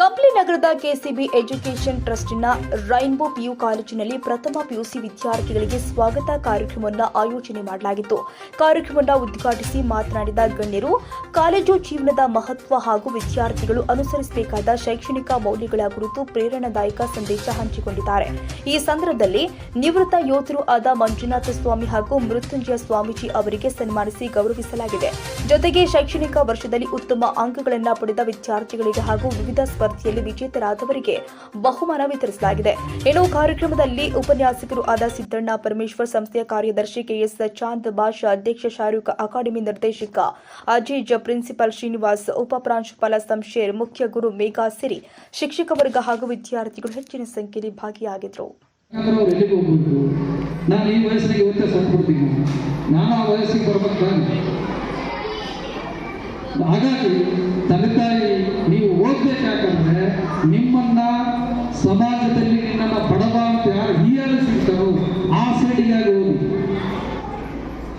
ಕಂಪ್ಲಿ ನಗರದ ಕೆಸಿಬಿ ಎಜುಕೇಷನ್ ಟ್ರಸ್ಟ್ನ rainbow PU ಕಾಲೇಜಿನಲ್ಲಿ ಪ್ರಥಮ ಪಿಯುಸಿ ವಿದ್ಯಾರ್ಥಿಗಳಿಗೆ ಸ್ವಾಗತ ಕಾರ್ಯಕ್ರಮವನ್ನು ಆಯೋಜನೆ ಮಾಡಲಾಗಿತ್ತು. ಕಾರ್ಯಕ್ರಮವನ್ನು ಉದ್ಘಾಟಿಸಿ ಮಾತನಾಡಿದ ಗಣ್ಯರು, ಕಾಲೇಜು ಜೀವನದ ಮಹತ್ವ ಹಾಗೂ ವಿದ್ಯಾರ್ಥಿಗಳು ಅನುಸರಿಸಬೇಕಾದ ಶೈಕ್ಷಣಿಕ ಮೌಲ್ಯಗಳ ಕುರಿತು ಪ್ರೇರಣಾದಾಯಕ ಸಂದೇಶ ಹಂಚಿಕೊಂಡಿದ್ದಾರೆ. ಈ ಸಂದರ್ಭದಲ್ಲಿ ನಿವೃತ್ತ ಯೋಧರು ಆದ ಮಂಜುನಾಥ ಸ್ವಾಮಿ ಹಾಗೂ ಮೃತ್ಯುಂಜಯ ಸ್ವಾಮೀಜಿ ಅವರಿಗೆ ಸನ್ಮಾನಿಸಿ ಗೌರವಿಸಲಾಗಿದೆ. ಜೊತೆಗೆ ಶೈಕ್ಷಣಿಕ ವರ್ಷದಲ್ಲಿ ಉತ್ತಮ ಅಂಕಗಳನ್ನು ಪಡೆದ ವಿದ್ಯಾರ್ಥಿಗಳಿಗೆ ಹಾಗೂ ವಿವಿಧ ಸ್ಪರ್ಧೆಯಲ್ಲಿ ವಿಜೇತರಾದವರಿಗೆ ಬಹುಮಾನ ವಿತರಿಸಲಾಗಿದೆ. ಇನ್ನು ಕಾರ್ಯಕ್ರಮದಲ್ಲಿ ಉಪನ್ಯಾಸಕರು ಆದ ಸಿದ್ದಣ್ಣ ಪರಮೇಶ್ವರ್, ಸಂಸ್ಥೆಯ ಕಾರ್ಯದರ್ಶಿ ಕೆಎಸ್ ಚಾಂದ್ ಬಾಷಾ, ಅಧ್ಯಕ್ಷ ಶಾರೂಕ್, ಅಕಾಡೆಮಿ ನಿರ್ದೇಶಕ ಅಜೀಜ್, ಪ್ರಿನ್ಸಿಪಾಲ್ ಶ್ರೀನಿವಾಸ್, ಉಪ ಪ್ರಾಂಶುಪಾಲ ಸಂಶೇರ್, ಮುಖ್ಯ ಗುರು ಮೇಘಾ ಸಿರಿ, ಶಿಕ್ಷಕ ವರ್ಗ ಹಾಗೂ ವಿದ್ಯಾರ್ಥಿಗಳು ಹೆಚ್ಚಿನ ಸಂಖ್ಯೆಯಲ್ಲಿ ಭಾಗಿಯಾಗಿದ್ದರು. ನಾನು ಈ ವಯಸ್ಸಿಗೆ ಇವತ್ತೇ ಸತ್ಬಿಡ್ತೀನಿ, ನಾನು ಆ ವಯಸ್ಸಿಗೆ ಬರ್ಬೇಕಾದ್ರೆ. ಹಾಗಾಗಿ ತಂದೆ ತಾಯಿ ನೀವು ಓದಬೇಕಾದ್ರೆ ನಿಮ್ಮನ್ನ ಸಮಾಜದಲ್ಲಿ ನಿನ್ನನ್ನು ಬಡವ ಅಂತ ಯಾರು ಹೀಯಾಳಿಸಿರ್ತಾರೋ ಆ ಸೈಡಿಗಾಗಿ ಓದಿ.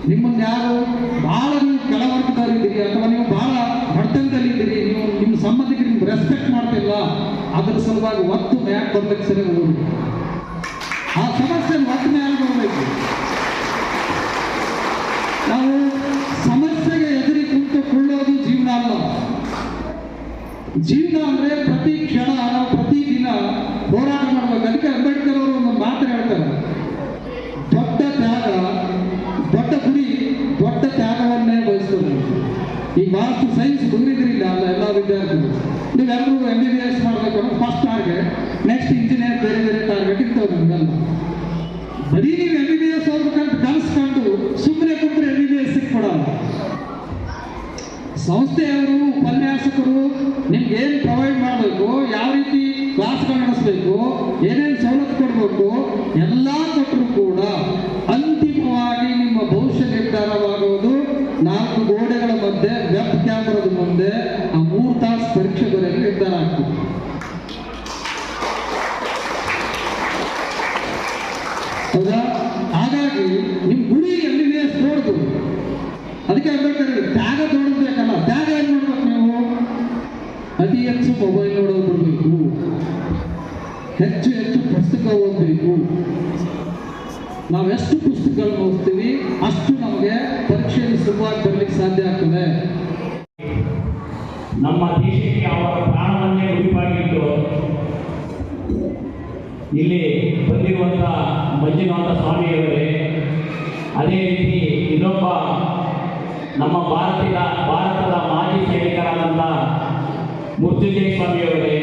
ನಿಮ್ಮನ್ನ ಯಾರು ಬಹಳ ನೀವು ಕೆಳವರ್ಗದಲ್ಲಿದ್ದೀರಿ ಅಥವಾ ನೀವು ಬಹಳ ಬಡತನದಲ್ಲಿದ್ದೀರಿ, ನೀವು ನಿಮ್ಮ ಸಂಬಂಧಿಕರಿಗೆ ನಿಮ್ಗೆ ರೆಸ್ಪೆಕ್ಟ್ ಮಾಡ್ತಿಲ್ಲ, ಅದರ ಸಲುವಾಗಿ ಒತ್ತು ಮ್ಯಾಕ್ ಬರ್ಲಿಕ್ಕೆ ಸರಿ ಓದಿ. ಆ ಸಮಸ್ಯೆ ಒತ್ತು ಮ್ಯಾಕ್ ಬರಬೇಕು. ನಾವು ಸಮಸ್ಯೆಗೆ ಎದುರಿ ಕುಳಿತುಕೊಳ್ಳೋದು ಜೀವನ ಅಲ್ಲ. ಜೀವನ ಅಂದ್ರೆ ಪ್ರತಿ ಕ್ಷಣ ನಾವು ಪ್ರತಿದಿನ ಹೋರಾಟ ಮಾಡಬೇಕು. ಅದಕ್ಕೆ ಅಂಬೇಡ್ಕರ್ ಅವರು ಒಂದು ಮಾತು ಹೇಳ್ತಾರೆ, ದೊಡ್ಡ ತ್ಯಾಗ, ದೊಡ್ಡ ಗುರಿ, ದೊಡ್ಡ ತ್ಯಾಗವನ್ನೇ ಬಯಸ್ತದೆ. ಈಗ ಬಹಳಷ್ಟು ಸೈನ್ಸ್ ಬಂದಿದ್ರಿಲ್ಲ ಅಲ್ಲ ಎಲ್ಲ ವಿದ್ಯಾರ್ಥಿಗಳು, ನೀವೆಲ್ಲರೂ MBBS ಮಾಡಬೇಕು ಅನ್ನೋ ಫಸ್ಟ್ ಟಾರ್ಗೆಟ್, ನೆಕ್ಸ್ಟ್ ಇಂಜಿನಿಯರ್, ಬೇರೆ ಬೇರೆ ಟಾರ್ಗೆಟ್ ಇರ್ತವೆ ನಮಗೆಲ್ಲ. ಬರೀ ನೀವು MBBS ಹೋಗ್ಬೇಕಂತ ಕನಸ್ಕೊಂಡು ಸುಮ್ಮನೆ ಕುಂತ್ರೆ MBBS ಕೊಡಲ್ಲ. ಸಂಸ್ಥೆಯವರು, ಉಪನ್ಯಾಸಕರು ನಿಮ್ಗೆ ಏನು ಪ್ರೊವೈಡ್ ಮಾಡಬೇಕು, ಯಾವ ರೀತಿ ಕ್ಲಾಸ್ಗಳು ನಡೆಸಬೇಕು, ಏನೇನು ಸವಲತ್ತು ಕೊಡಬೇಕು, ಎಲ್ಲ ಕೊಟ್ಟರು ಕೂಡ ಅಂತಿಮವಾಗಿ ನಿಮ್ಮ ಭವಿಷ್ಯ ನಿರ್ಧಾರವಾಗುವುದು 4 ಗೋಡೆಗಳ ಮಧ್ಯೆ, ವೆಬ್ ಕ್ಯಾಮರಾದ ಮುಂದೆ ಆ 3 ತಾಸು ಪರೀಕ್ಷೆ ಬರೆಯಲು ನಿರ್ಧಾರ ಆಗ್ತದೆ. ಹೌದಾ? ಹಾಗಾಗಿ ನಿಮ್ಮ ಗುರಿ MBBS ನೋಡುದು. ಅದಕ್ಕೆ ಅಂಬೇಡ್ಕರ್ ತ್ಯಾಗ ನೋಡಬೇಕಲ್ಲ. ತ್ಯಾಗ ಏನು ಮಾಡ್ಬೇಕು ನೀವು? ಅತಿ ಹೆಚ್ಚು ಮೊಬೈಲ್ ನೋಡೋದು ಬಿಡಬೇಕು, ಹೆಚ್ಚು ಹೆಚ್ಚು ಪುಸ್ತಕ ಓದಬೇಕು. ನಾವೆಷ್ಟು ಪುಸ್ತಕಗಳನ್ನು ಓದ್ತೀವಿ ಅಷ್ಟು ನಮಗೆ ಪರೀಕ್ಷೆಯಲ್ಲಿ ಸುಲಭವಾಗಿ ಬರಲಿಕ್ಕೆ ಸಾಧ್ಯ ಆಗ್ತದೆ. ನಮ್ಮ ದೇಶಕ್ಕೆ ಅವರ ಪ್ರಾಣವನ್ನೇ ಉಳಿವಾಗಿಟ್ಟು ಇಲ್ಲಿ ಬಂದಿರುವಂಥ ಮಂಜುನಾಥ ಸ್ವಾಮಿಯವರೇ, ಅದೇ ರೀತಿ ಇನ್ನೊಬ್ಬ ನಮ್ಮ ಭಾರತದ ಮಾಜಿ ಸೈನಿಕರಾದಂಥ ಮೃತ್ಯುಂಜಯ ಸ್ವಾಮಿಯವರೇ,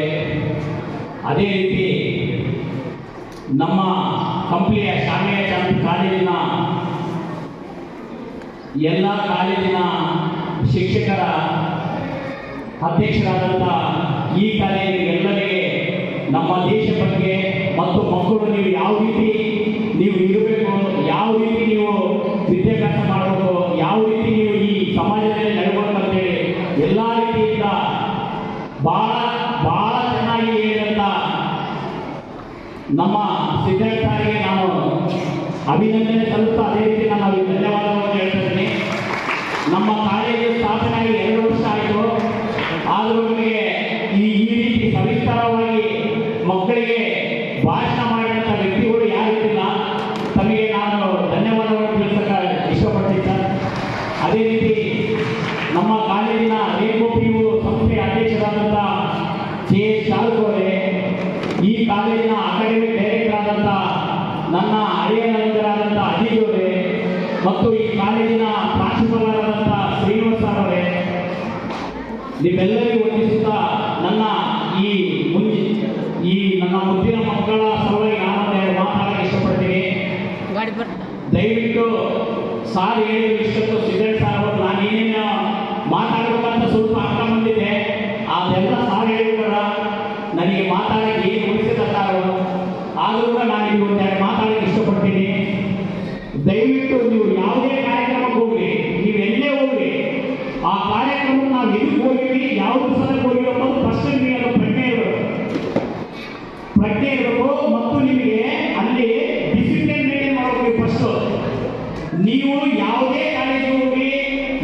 ಅದೇ ರೀತಿ ನಮ್ಮ ಕಂಪ್ಲಿಯ ಶಾಲೆಯ ಕಾಲೇಜಿನ ಎಲ್ಲ ಕಾಲೇಜಿನ ಶಿಕ್ಷಕರ ಅಧ್ಯಕ್ಷರಾದಂಥ ಈ ಕಾಲೇಜಿನ ಎಲ್ಲರಿಗೆ ನಮ್ಮ ದೇಶ ಬಗ್ಗೆ ಮತ್ತು ಮಕ್ಕಳು ನೀವು ಯಾವ ರೀತಿ ನೀವು ಇರಬೇಕು, ಯಾವ ರೀತಿ ನೀವು ವಿದ್ಯಾಭ್ಯಾಸ ಮಾಡಬೇಕು, ಯಾವ ರೀತಿ ನೀವು ಈ ಸಮಾಜದಲ್ಲಿ ನಡಬೇಕು ಅಂತೇಳಿ ಎಲ್ಲ ರೀತಿಯಿಂದ ಬಹಳ ಬಹಳ ಚೆನ್ನಾಗಿ ಹೇಳಿದಂಥ ನಮ್ಮ ಸಿದ್ಧಾರ್ಥರಿಗೆ ನಾನು ಅಭಿನಂದನೆ ಸಲ್ಲಿಸ್ತಾ ಅದೇ ರೀತಿ ನಾನು ಅವರಿಗೆ ಧನ್ಯವಾದಗಳನ್ನು ಹೇಳ್ತಿದ್ದೀನಿ. ನಮ್ಮ ಕಾಲೇಜು ಸ್ಥಾಪನೆ ಆಗಿ 2 ವರ್ಷ ಆಯಿತು, ಆದರೂ ನಮಗೆ ಈ ರೀತಿ ಸವಿಸ್ತಾರವಾಗಿ ಮಕ್ಕಳಿಗೆ ಭಾಷಣ ಮಾಡಿದಂಥ ವ್ಯಕ್ತಿಗಳು ಯಾರಿಲ್ಲ. ತಮಗೆ ನಾನು ಧನ್ಯವಾದಗಳನ್ನು ತಿಳಿಸಕ್ಕೆ ಇಷ್ಟಪಡ್ತೀನಿ ಸರ್. ಅದೇ ರೀತಿ ನಮ್ಮ ಕಾಲೇಜಿನ ರೈನ್ಬೋ ಪಿಯು ಸಂಸ್ಥೆಯ ಅಧ್ಯಕ್ಷರಾದಂಥ KS ಶಾರೂಕ್ ಅವರೇ, ಈ ಕಾಲೇಜಿನ ಅಕಾಡೆಮಿಕ್ ಡೈರೆಕ್ಟರ್ ಆದಂಥ ನನ್ನ ಹಳೆಯ ನಾಯಕರಾದಂಥ ಅಜೀಜ್ ಅವರೇ ಮತ್ತು ಈ ಕಾಲೇಜಿನ ಪ್ರಾಂಶುಪಾಲರಾದಂಥ ಶ್ರೀನಿವಾಸ ಅವರೇ, ನೀವೆಲ್ಲರಿಗೂ ವಂದಿಸುತ್ತಾ ನನ್ನ ನನ್ನ ಮುದ್ದಿನ ಮಕ್ಕಳ ಸಲುವಾಗಿ ನಾನು ಮಾತಾಡಕ್ಕೆ ಇಷ್ಟಪಡ್ತೀನಿ. ದಯವಿಟ್ಟು ಸಾರ್ ಹೇಳಿದ ಇಷ್ಟತ್ತು ಸಿದ್ಧಾರ್ಥ ಸಾರ್ ಅವರು ನಾನು ಏನೇನು ಮಾತಾಡಬೇಕಂತ ಸ್ವಲ್ಪ ಅರ್ಥ ಬಂದಿದೆ, ಅದೆಲ್ಲ ಸಾರ್ ಹೇಳಿದ್ರ ನನಗೆ ಮಾತಾಡಕ್ಕೆ ಏನು ಉಳಿಸಿದ ಸಾರು. ಆದರೂ ಕೂಡ ನಾನು ಈಗ ಒಂದೆರಡು ಮಾತಾಡಕ್ಕೆ ಇಷ್ಟಪಡ್ತೀನಿ. ದಯವಿಟ್ಟು ನೀವು ಯಾವುದೇ ಕಾರ್ಯಕ್ರಮಕ್ಕೆ ಹೋಗ್ರಿ, ನೀವು ಎಲ್ಲೇ ಹೋಗ್ರಿ, ಆ ಕಾರ್ಯಕ್ರಮಕ್ಕೆ ನಾವು ಎದಕ್ಕೆ ಹೋಗಿವಿ, ಯಾವ ದಿವಸಕ್ಕೆ ಹೋಗಿವಿ ಅನ್ನೋದು ಫಸ್ಟ್ ನಿಮಗೆ ಅದು ಪ್ರಜ್ಞೆ ಇರಬೇಕು. ಮತ್ತು ನಿಮಗೆ ಅಲ್ಲಿ ಡಿಸಿಪ್ಲಿನ್ ಮೇಂಟೈನ್ ಮಾಡಬೇಕು. ಫಸ್ಟ್ ನೀವು ಯಾವುದೇ ಕಾಲೇಜಿಗೆ ಹೋಗಿ,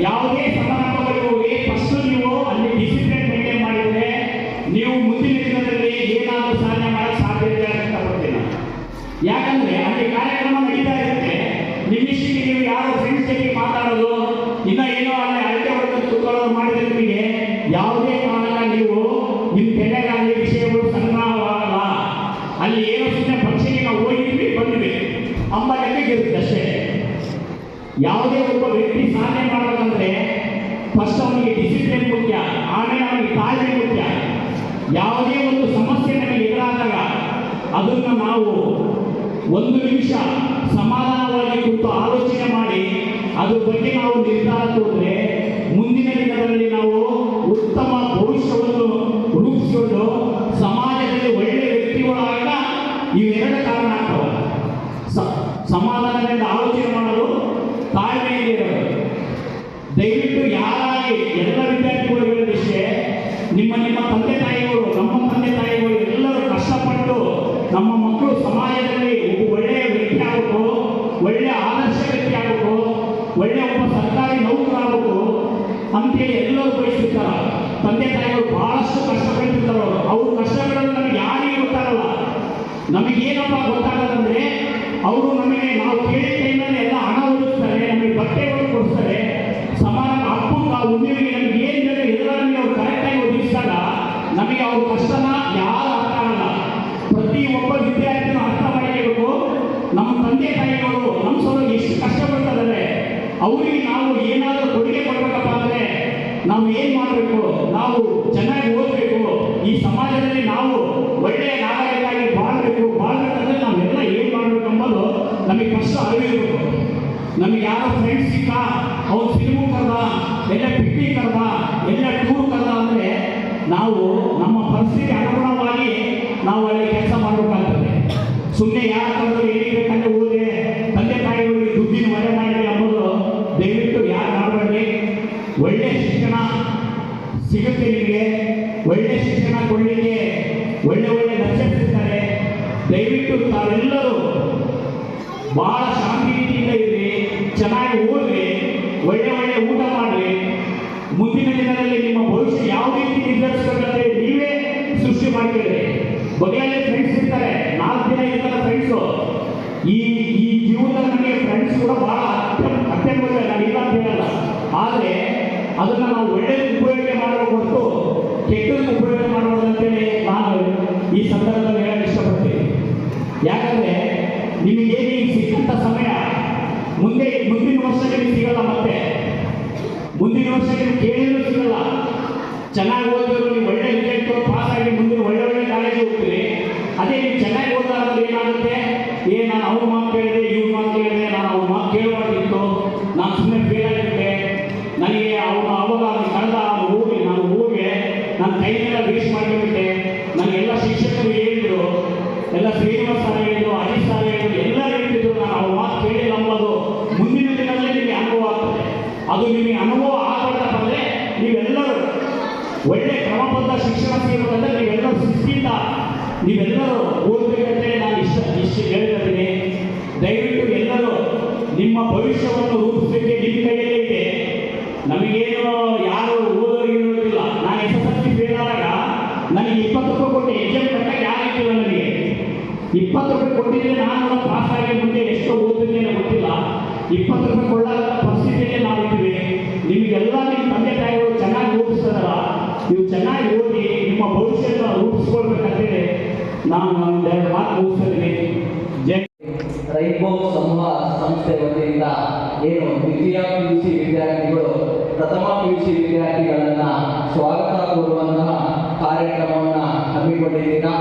ಯಾವುದೇ ಸಮಾರಂಭಗಳಿಗೆ ಹೋಗಿ, ಫಸ್ಟ್ ನೀವು ಅಲ್ಲಿ ಡಿಸಿಪ್ಲಿನ್ ಮೇಂಟೈನ್ ಮಾಡಿದರೆ ನೀವು ಮುಂದಿನ ಮುಂದಿನ ದಿನದಲ್ಲಿ ಏನಾದರೂ ಸಾಧನೆ ಮಾಡಕ್ಕೆ ಸಾಧ್ಯತೆ ಇಷ್ಟಪಡ್ತೀನಿ. ಯಾಕಂದ್ರೆ ಅಲ್ಲಿ ಕಾರ್ಯಕ್ರಮ ನಡೀತಾ ಇರುತ್ತೆ, ನಿಮ್ಮಿಷ್ಟಿಗೆ ನೀವು ಯಾರೋ ಫ್ರೆಂಡ್ಸ್ ಜೊತೆ ಮಾತಾಡೋದು, ಇನ್ನ ಏನೋ ಅಲ್ಲಿ ಅಳತೆ ಹೊಡೆದು ಕೂತ್ಕೊಳ್ಳೋದು ಮಾಡಿದ್ರೆ ನಿಮಗೆ ಯಾವುದೇ ಕಾರಣ ನೀವು ನಿಮ್ಮ ತಲೆಗಾಲಿ ವಿಷಯಗಳು ಸಂಗ್ರಹವಾಗಲ್ಲ. ಅಲ್ಲಿ ಏನೋ ಸುಮ್ಮನೆ ಪಕ್ಷಿಗೆ ನಾವು ಹೋಗಿದ್ವಿ ಬಂದ್ವಿ ಅಂಬ ಲೆಕ್ಕಕ್ಕೆ ಇರುತ್ತೆ ಅಷ್ಟೇ. ಯಾವುದೇ ಒಬ್ಬ ವ್ಯಕ್ತಿ ಸಾಧನೆ ಮಾಡಬೇಕಂದ್ರೆ ಫಸ್ಟ್ ಅವನಿಗೆ ಡಿಸಿಪ್ಲಿನ್ ಮುಖ್ಯ, ಆಮೇಲೆ ಅವನಿಗೆ ತಾಳ್ಮೆ ಮುಖ್ಯ. ಯಾವುದೇ ಒಂದು ಸಮಸ್ಯೆ ನಮಗೆ ಎದುರಾದಾಗ ಅದನ್ನು ನಾವು ಒಂದು ನಿಮಿಷ ಸಮಾಧಾನವಾಗಿ ಕುರಿತು ಆಲೋಚನೆ ಮಾಡಿ ಅದ್ರ ಬಗ್ಗೆ ನಾವು ನಿರ್ಧಾರ ತಗೊಂಡ್ರೆ ಮುಂದಿನ ದಿನಗಳಲ್ಲಿ ನಾವು ಉತ್ತಮ ಭವಿಷ್ಯವನ್ನು ರೂಪಿಸಿಕೊಂಡು ಸಮಾಜದಲ್ಲಿ ಒಳ್ಳೆಯ ವ್ಯಕ್ತಿಗಳಾಗ ಇವೆರಡು ಕಾರಣ ಆಗ್ತವೆ. ಸಮಾಧಾನದಿಂದ ಆಲೋಚನೆ ಮಾಡೋದು, ತಾಳ್ಮೆಯಿಂದ ಇರೋದು. ದಯವಿಟ್ಟು ಯಾರಾಗಿ ಎಲ್ಲ ವಿದ್ಯಾರ್ಥಿಗಳು ಹೇಳೋದಿಷ್ಟೇ, ನಿಮ್ಮ ತಂದೆ ತಾಯಿಗಳು, ನಮ್ಮ ತಂದೆ ತಾಯಿಗಳು ಎಲ್ಲರೂ ಕಷ್ಟಪಟ್ಟು ನಮ್ಮ ಮಕ್ಕಳು ಸಮಾಜದಲ್ಲಿ ಒಳ್ಳೆಯ ವ್ಯಕ್ತಿ ಆಗಬೇಕು, ಒಳ್ಳೆಯ ಆದರ್ಶ ವ್ಯಕ್ತಿ ಆಗಬೇಕು, ಒಳ್ಳೆಯ ಒಬ್ಬ ಸರ್ಕಾರಿ ನೌಕರಾಗಬೇಕು ಅಂತೇಳಿ ಎಲ್ಲರೂ ಬಯಸಿರ್ತಾರೆ. ತಂದೆ ತಾಯಿಗಳು ಬಹಳಷ್ಟು ಕಷ್ಟಪಟ್ಟಿರ್ತಾರೆ. ಅವ್ರ ಕಷ್ಟಗಳನ್ನು ನಮಗೆ ಯಾರಿಗೂ ಗೊತ್ತಾಗಲ್ಲ. ನಮಗೇನಪ್ಪ ಗೊತ್ತಾಗೋದಂದ್ರೆ ಅವರು ನಮಗೆ ನಾವು ಕೇಳಿದ ಟೈಮಲ್ಲಿ ಎಲ್ಲ ಹಣ ಓದಿಸ್ತಾರೆ, ನಮಗೆ ಬಟ್ಟೆಗಳು ಕೊಡಿಸ್ತಾರೆ, ಸಮಾನ ಹಬ್ಬಕ್ಕೆ ಆ ಉದ್ಯೋಗಿಗೆ ನಮ್ಗೆ ಏನು ಬೇಕು ಎಲ್ಲರಲ್ಲಿ ಅವ್ರು ಕರೆಕ್ಟಾಗಿ ಒದಗಿಸಿದಾಗ ನಮಗೆ ಅವ್ರ ಕಷ್ಟನ ಯಾರು ಅರ್ಥ ಆಗಲ್ಲ. ಪ್ರತಿ ಒಬ್ಬ ವಿದ್ಯಾರ್ಥಿನೂ ಅರ್ಥ ಮಾಡಿಕೊಳ್ಳಬೇಕು, ನಮ್ಮ ತಂದೆ ತಾಯಿಗಳು ನಮ್ಮ ಸಲುವಾಗಿ ಎಷ್ಟು ಕಷ್ಟಪಡ್ತಾರೆ, ಅವರಿಗೆ ನಾವು ಏನಾದರೂ ಕೊಡುಗೆ ಕೊಡಬೇಕಪ್ಪ ಅಂದರೆ ನಾವು ಏನು ಮಾಡಬೇಕು, ನಾವು ಚೆನ್ನಾಗಿ ಓದಬೇಕು, ಈ ಸಮಾಜದಲ್ಲಿ ನಾವು ಒಳ್ಳೆಯ ನಾಗರಿಕರಾಗಿ ಬಾಳ್ಬೇಕಂದ್ರೆ ನಾವೆಲ್ಲ ಏನು ಮಾಡಬೇಕು ಎಂಬುದು ನಮಗೆ ಫಸ್ಟ್ ಅರಿವಿರಬೇಕು. ನಮಗೆ ಯಾರೋ ಫ್ರೆಂಡ್ಸ್ ಸಿಕ್ಕ ಅವ್ರು ಫಿಲ್ಮು ಕರ್ದ, ಎಲ್ಲ ಪಿಕ್ನಿಕ್ ಕರ್ದ, ಎಲ್ಲ ಟೂರ್ ಕರ್ದ ಅಂದರೆ ನಾವು ನಮ್ಮ ಪರಿಸ್ಥಿತಿ ಅನುಗುಣವಾಗಿ ನಾವು ಅಲ್ಲಿ ಕೆಲಸ ಮಾಡಬೇಕಾಗ್ತದೆ. ಸುಮ್ಮನೆ ಯಾರು ಕರೆದು ಏನಿಬೇಕಂದ್ರೆ ಓದಿ ತಂದೆ ತಾಯಿಗಳಿಗೆ ದುಡ್ಡಿನ ಮರೆ ಮಾಡಿ ಎಂಬುದು ದಯವಿಟ್ಟು ಯಾರು ಮಾಡಬೇಡಿ. ಒಳ್ಳೆ ಶಿಕ್ಷಣ ಸಿಗುತ್ತೆ ನಿಮಗೆ, ಒಳ್ಳೆ ಶಿಕ್ಷಣ ಕೊಡಲಿಕ್ಕೆ ಒಳ್ಳೆ ಲೆಕ್ಚರ್ಸ್ ಇರ್ತಾರೆ. ದಯವಿಟ್ಟು ತಾವೆಲ್ಲರೂ ಬಹಳ ಶಾಂತಿ ರೀತಿಯಿಂದ ಇರ್ರಿ, ಚೆನ್ನಾಗಿ ಓದ್ರಿ, ಒಳ್ಳೆ ಊಟ ಮಾಡ್ರಿ. ಮುಂದಿನ ದಿನದಲ್ಲಿ ನಿಮ್ಮ ಭವಿಷ್ಯ ಯಾವ ರೀತಿ ನಿರ್ಧರಿಸಬೇಕಂದ್ರೆ ನೀವೇ ಸೃಷ್ಟಿ ಮಾಡ್ತೀರಿ. ಬಗೆಯಲ್ಲಿ ಫ್ರೆಂಡ್ಸ್ ಇರ್ತಾರೆ, 4 ದಿನ ಇರ್ತಾರೆ ಫ್ರೆಂಡ್ಸು. ಈ ಜೀವನದಲ್ಲಿ ನಮಗೆ ಫ್ರೆಂಡ್ಸ್ ಕೂಡ ಬಹಳ ಅತ್ಯಂತ ನಾನು ಇಲ್ಲ ಅಂತ ಹೇಳಲ್ಲ, ಆದರೆ ಅದನ್ನು ನಾವು ಒಳ್ಳೆಯ ಉಪಯೋಗ ಮಾಡಬೇಕು ಹೊರತು ಕೆಟ್ಟದಕ್ಕೆ ಉಪಯೋಗ ಮಾಡಬಹುದು ಅಂತೇಳಿ ನಾನು ಈ ಸಂದರ್ಭದಲ್ಲಿ ಹೇಳಲು ಇಷ್ಟಪಡ್ತೀನಿ. ಯಾಕಂದರೆ ನಿಮಗೆ ಈಗ ಸಿಕ್ಕಂಥ ಸಮಯ ಮುಂದಿನ ವರ್ಷದಲ್ಲಿ ಸಿಗಲ್ಲ, ಮತ್ತೆ ಮುಂದಿನ ವರ್ಷದಲ್ಲಿ ಕೇಳಿದ್ರು ಸಿಗಲ್ಲ. ಚೆನ್ನಾಗಿ ಓದಿದ್ರು ನೀವು ಒಳ್ಳೆ ರಿಸಲ್ಟ್ ಪಾಸ್ ಆಗಿ ಮುಂದಿನ ಒಳ್ಳೆ ಕಾಲೇಜಿಗೆ ಹೋಗ್ತೀರಿ. ಅದೇ ನೀವು ಚೆನ್ನಾಗಿ ಓದಾದ್ರೆ ಏನಾಗುತ್ತೆ, ನಾನು ಅವ್ರ ಮಾತು ಕೇಳಿದೆ, ಇವ್ರ ಮಾತು ಕೇಳಿದೆ, ನಾನು ಅವ್ರ ಮಾತು ಕೇಳಬಾರ್ದಿತ್ತು, ನಾನು ಸುಮ್ಮನೆ ಫೇಲ್ ಆಗಿಬಿಟ್ಟೆ, ನನಗೆ ಅವಾಗ ಕಳೆದ ನಾನು ಹೋಗಿ ನನ್ನ ಟೈಮೆಲ್ಲ ವೇಸ್ಟ್ ಮಾಡಿಬಿಟ್ಟೆ, ನನಗೆಲ್ಲ ಶಿಕ್ಷಕರು ಹೇಳಿದ್ರು, ಎಲ್ಲ ಶ್ರೀನಿವಾಸ ಸರ್ ಹೇಳಿದ್ರು, ಅಜಿತ್ ಸರ್ ಹೇಳಿದ್ರು, ಎಲ್ಲ ಹೇಳ್ತಿದ್ರು, ನಾನು ಅವ್ರ ಮಾತು ಕೇಳಿಲ್ಲ ಅಂಬೋದು ಮುಂದಿನ ದಿನದಲ್ಲಿ ನಿಮಗೆ ಅನುಭವ ಆಗ್ತದೆ. ಅದು ನಿಮಗೆ ಅನುಭವ ಆಗಬೇಕಂತ ಅಂದರೆ ನೀವೆಲ್ಲರೂ ಒಳ್ಳೆ ಕ್ರಮಬದ್ಧ ಶಿಕ್ಷಣ ಸಿಗಬೇಕಂದ್ರೆ ನೀವೆಲ್ಲರೂ ಶಿಸ್ತಿಂದ ನೀವೆಲ್ಲರೂ ಓದಬೇಕಂತೇಳಿ ನಾನು ಇಷ್ಟು ಹೇಳ್ತಿದ್ದೀನಿ. ದಯವಿಟ್ಟು ಎಲ್ಲರೂ ನಿಮ್ಮ ಭವಿಷ್ಯವನ್ನು ರೂಪಿಸಲಿಕ್ಕೆ ನಿಮ್ಮ ಕೈಯಲ್ಲೇ ಇದೆ. ನಮಗೇನು ಯಾರು ಓದೋರಿಗಿರೋದಿಲ್ಲ. ನಾನು SSLC ಫೇಲ್ ಆದಾಗ ನನಗೆ 20 ರೂಪಾಯಿ ಕೊಟ್ಟು ಎಕ್ಸಾಮ್ ಕಟ್ಟಕ್ಕೆ ಯಾರಿಗಿಲ್ಲ. ನನಗೆ 20 ರೂಪಾಯಿ ಕೊಟ್ಟಿದ್ರೆ ನಾನು ಪಾಸ್ ಆಗಿ ಮುಂದೆ ಎಷ್ಟೋ ಓದಿದ್ದೇನೆ ಗೊತ್ತಿಲ್ಲ. 20 ರೂಪಾಯಿ ಕೊಳ್ಳಾದ ಪರಿಸ್ಥಿತಿಯಲ್ಲೇ ನಾವಿದ್ದೀವಿ. ನಿಮಗೆಲ್ಲ ನಿಮ್ಮ ತಂದೆ ತಾಯಿಗಳು ಚೆನ್ನಾಗಿ ಓದಿಸ್ತಾರ, ನೀವು ಚೆನ್ನಾಗಿ ಓದಿ ನಿಮ್ಮ ಭವಿಷ್ಯನ ರೂಪಿಸ್ಕೊಳ್ಬೇಕಂತೇಳಿ ನಾನು ಒಂದೆರಡು ಮಾತು ಮುಗಿಸ್ತೀನಿ. ಜೈ ರೈನ್ಬೋ ಸಮೂಹ ಸಂಸ್ಥೆ ವತಿಯಿಂದ ಏನು ದ್ವಿತೀಯ PUC ವಿದ್ಯಾರ್ಥಿಗಳು ಪ್ರಥಮ PUC ವಿದ್ಯಾರ್ಥಿಗಳನ್ನ ಸ್ವಾಗತ ಕೋರುವಂತಹ ಕಾರ್ಯಕ್ರಮವನ್ನು ಹಮ್ಮಿಕೊಂಡಿದ್ದೀರಾ.